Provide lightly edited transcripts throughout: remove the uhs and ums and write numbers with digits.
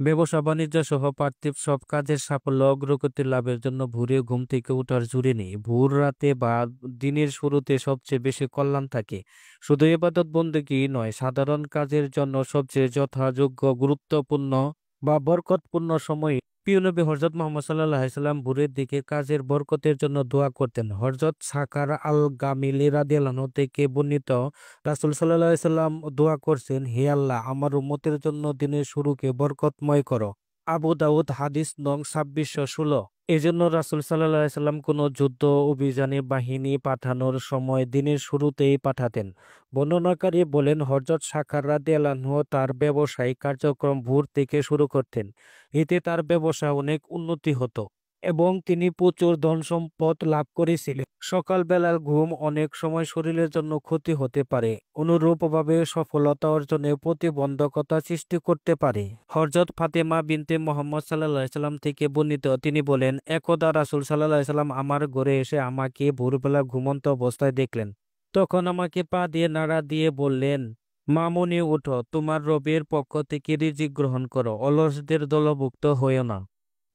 ব্যবসা বাণিজ্য সহ পার্থিব সব কাজের সাফল্য অগ্রগতি লাভের জন্য ভোরে ঘুম থেকে ওঠার জুড়ি নেই। ভোর রাতে বা দিনের শুরুতে সবচেয়ে বেশি কল্যাণ থাকে। শুধু ইবাদত বন্দেগী নয়, সাধারণ কাজের জন্য সবচেয়ে যথাযোগ্য গুরুত্বপূর্ণ বা বরকতপূর্ণ সময়। প্রিয় নবী হযরত মুহাম্মদ সাল্লাল্লাহু আলাইহি সাল্লাম ভোরের দিকে কাজের বরকতের জন্য দোয়া করতেন। হযরত সাকার আল গামিলি রাদিয়াল্লাহু আনহু থেকে বর্ণিত, রাসূল সাল্লাল্লাহু আলাইহি সাল্লাম দোয়া করছেন, হে আল্লাহ, আমার উম্মতের জন্য দিনের শুরুকে বরকতময় করো। আবু দাউদ হাদিস নং 2616। এজন্য রাসূল সাল্লাল্লাহু আলাইহি সাল্লাম কোনো যুদ্ধ অভিযানে বাহিনী পাঠানোর সময় দিনের শুরুতেই পাঠাতেন। বর্ণনাকারী বলেন, হযরত সাখার রাদিয়াল্লাহু আনহু তার ব্যবসায়িক কার্যক্রম ভোর থেকে শুরু করতেন। এতে তার ব্যবসা অনেক উন্নতি হতো এবং তিনি প্রচুর ধনসম্পদ লাভ করেছিলেন। সকালবেলার ঘুম অনেক সময় শরীরের জন্য ক্ষতি হতে পারে, অনুরূপভাবে সফলতা অর্জনে প্রতিবন্ধকতা সৃষ্টি করতে পারে। হযরত ফাতেমা বিনতে মুহাম্মদ সাল্লাল্লাহু আলাইহি সাল্লাম থেকে বর্ণিত, তিনি বলেন, একদা রাসূল সাল্লাল্লাহু আলাইহি সাল্লাম আমার ঘরে এসে আমাকে ভোরবেলা ঘুমন্ত অবস্থায় দেখলেন। তখন আমাকে পা দিয়ে নাড়া দিয়ে বললেন, মামুনি, উঠো, তোমার রবের পক্ষ থেকে রিজিক গ্রহণ করো, অলসদের দলভুক্ত হইও না।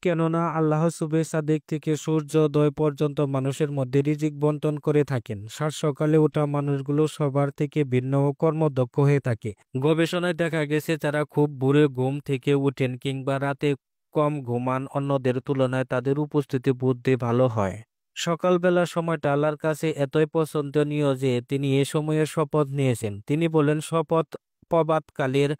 কেননা আল্লাহ শুভেচ্ছা দিক থেকে সূর্যোদয় পর্যন্ত মানুষের মধ্যে রিজিক বন্টন করে থাকেন। সাত সকালে ওঠা মানুষগুলো সবার থেকে ভিন্ন ও কর্মদক্ষ হয়ে থাকে। গবেষণায় দেখা গেছে, যারা খুব ভোরে ঘুম থেকে উঠেন কিংবা রাতে কম ঘুমান, অন্যদের তুলনায় তাদের উপস্থিতি বুদ্ধি ভালো হয়। সকালবেলার সময়টা আল্লাহর কাছে এতই পছন্দনীয় যে তিনি এ সময়ের শপথ নিয়েছেন। তিনি বলেন, শপথ প্রভাতকালের,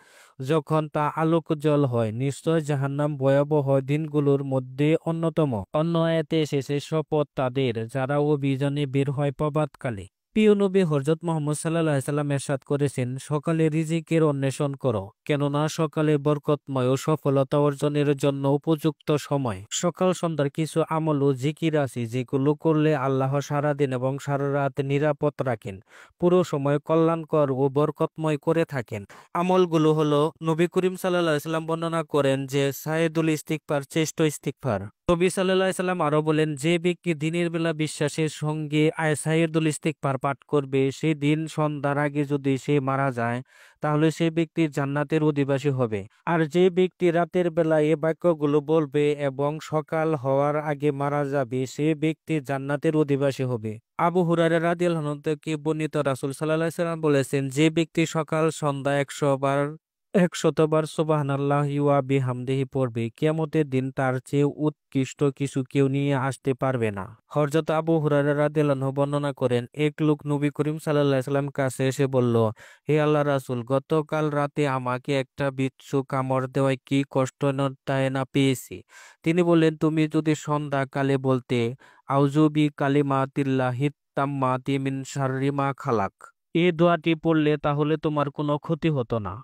যখন তা আলোকোজ্জ্বল হয়, নিশ্চয় জাহান্নাম ভয়াবহ দিনগুলোর মধ্যে অন্যতম। অন্য আয়াতে এসেছে, শপথ তাদের যারা অভিযানে বের হয় প্রভাতকালে। প্রিয় নবী হযরত মুহাম্মদ সাল্লাল্লাহু আলাইহি সাল্লাম ইরশাদ করেছেন, সকালে রিজিকের অন্বেষণ করো, কেননা সকালে বরকতময় ও সফলতা অর্জনের জন্য উপযুক্ত সময়। সকাল সন্ধ্যার কিছু আমল ও জিকির আছে যেগুলো করলে আল্লাহ সারাদিন এবং সারা রাত নিরাপদ রাখেন, পুরো সময় কল্যাণকর ও বরকতময় করে থাকেন। আমলগুলো হলো, নবী করিম সাল্লাল্লাহু আলাইহি সাল্লাম বর্ণনা করেন যে সাইয়্যিদুল ইস্তিগফার শ্রেষ্ঠ ইস্তিগফার। নবী সাল্লাল্লাহু আলাইহি সাল্লাম আরো বলেন, যে ব্যক্তি দিনের বেলা বিশ্বাসের সঙ্গে সাইয়্যিদুল ইস্তিগফার পাঠ করবে, সেই দিন সন্ধ্যার আগে যদি সে মারা যায়, তাহলে সে ব্যক্তি জান্নাতের অধিবাসী হবে। আর যে ব্যক্তি রাতের বেলা এ বাক্যগুলো বলবে এবং সকাল হওয়ার আগে মারা যাবে, সে ব্যক্তি জান্নাতের অধিবাসী হবে। আবু হুরায়রা রাদিয়াল্লাহু আনহু থেকে বর্ণিত, রাসূল সাল্লাল্লাহু আলাইহি সাল্লাম বলেছেন, যে ব্যক্তি সকাল সন্ধ্যা 100বার সুবহানাল্লাহি ওয়া বিহামদিহি পড়বে, কিয়ামতের দিন তার চেয়ে উৎকৃষ্ট কিছু কেউ নিয়ে আসতে পারবে না। হযরত আবু হুরায়রা রাদিয়াল্লাহু আনহু বর্ণনা করেন, এক লোক নবী করিম সাল্লাল্লাহু আলাইহি সাল্লাম কাছে এসে বলল, হে আল্লাহর রাসূল, গতকাল রাতে আমাকে একটা বিচ্ছু কামড় দেওয়ায় কি কষ্ট না পেয়েছি। তিনি বললেন, তুমি যদি সন্ধ্যাকালে বলতে, আউযু বি কালিমাতিল্লাহিত তাম্মাতি মিন শাররি মা খালাক, এই দোয়াটি পড়লে তাহলে তোমার কোনো ক্ষতি হতো না।